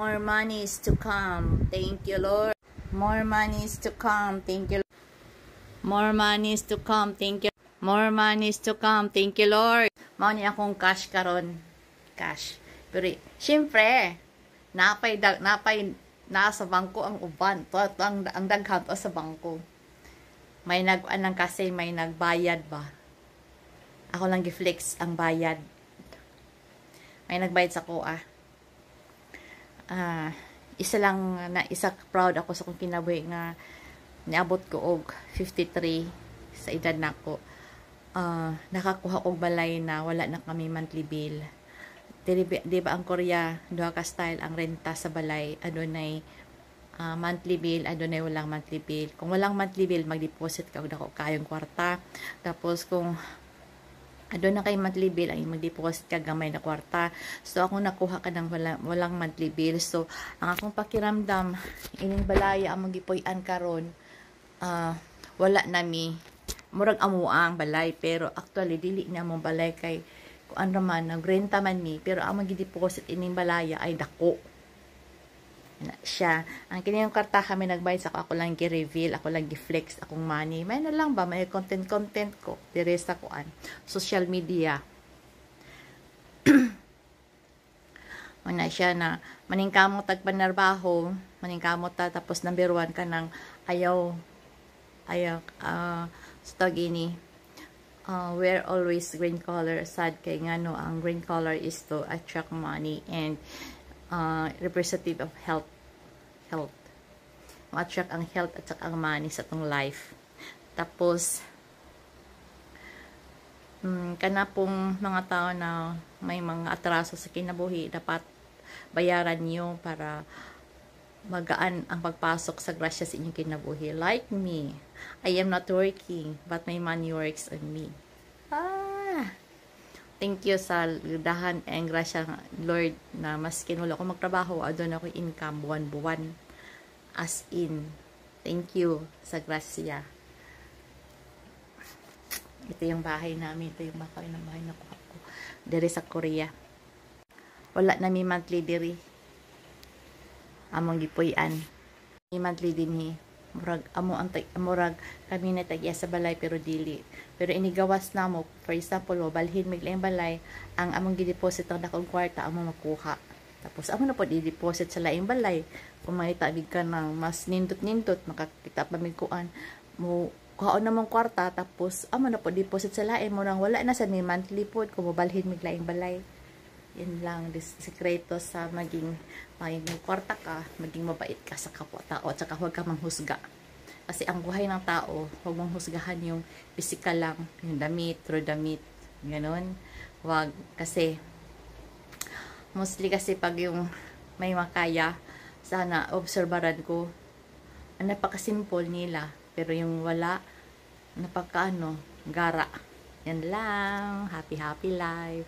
More money is to come. Thank you, Lord. More money is to come. Thank you. More money is to come. Thank you. More money is to come. Thank you, Lord. Mao ni akong cash karon. Cash. Pero syempre, napay nasa bangko ang uban. To ang daghan to sa bangko. May nag-anang kasi may nagbayad ba. Ako lang gi-flex ang bayad. May nagbayad sa ko isa proud ako sa kong kinabuhi nga niabot ko og 53 sa edad nako. Nakakuha og balay na wala na kami monthly bill. Di ba ang Korea duha ka style ang renta sa balay, adunay monthly bill, adunay walang monthly bill. Kung walang monthly bill, mag-deposit ka og dako kayong kwarta. Tapos kung adun na kay monthly bill, ay mag-deposit ka gamay na kwarta. So, ako nakuha ka ng walang monthly bill. So, ang akong pakiramdam, ining balaya ang magipuy-an karon, wala nami. Murag amuang balay, pero actually, dili na mong balay kay, kung ano man, nagrenta man mi, pero ang mag-deposit ining balaya ay dako. Siya. Ang kanyang karta kami nagbayad sa ako lang gi-reveal, ako lang gi-flex akong money. May na lang ba, may content ko. Dire sa kuan. Social media. Una siya na, maningkamot tagpanarbaho, maningkamot ta, tapos number 1 ka ng ayaw, sa gini, wear always green color, sad kay nga no, ang green color is to attract money and representative of health. Ma-attract ang health at saka ang money sa tong life. Tapos, kana pong mga tao na may mga atraso sa kinabuhi, dapat bayaran nyo para magaan ang pagpasok sa grasya sa inyong kinabuhi. Like me, I am not working, but my money works on me. Thank you sa dahan and grasya Lord na maskin wala ko magtrabaho, adon ako income buwan-buwan. As in, thank you sa grasya. Ito yung bahay namin, ito yung bahay na kuha ko. Diri sa Korea. Wala na mi monthly diri. Among gipuy-an. Mi monthly dinhi. Murag kami na tagya sa balay pero dili. Pero inigawas na mo, for example, balhin miglaing balay, ang among gi-deposit ang dakong kwarta among makuha. Tapos amo na po i-deposit sa laing balay. Kung may tabig ka ng mas nindot-nindot, makakita pa mig kuan mo kuhaon na mong kwarta, tapos amo na po deposit sa laing mo nang wala na sa ni monthly po kung mobalhin miglaing balay. Yan lang, sikreto sa maging kwarta ka, maging mabait ka sa kapwa-tao, at saka huwag ka manghusga. Kasi ang buhay ng tao, huwag mong husgahan yung physical lang, yung damit, through damit, ganon. Huwag, kasi, mostly kasi pag yung may makaya, sana obserbaran ko, napaka-simple nila, pero yung wala, napaka gara. Yan lang, happy life.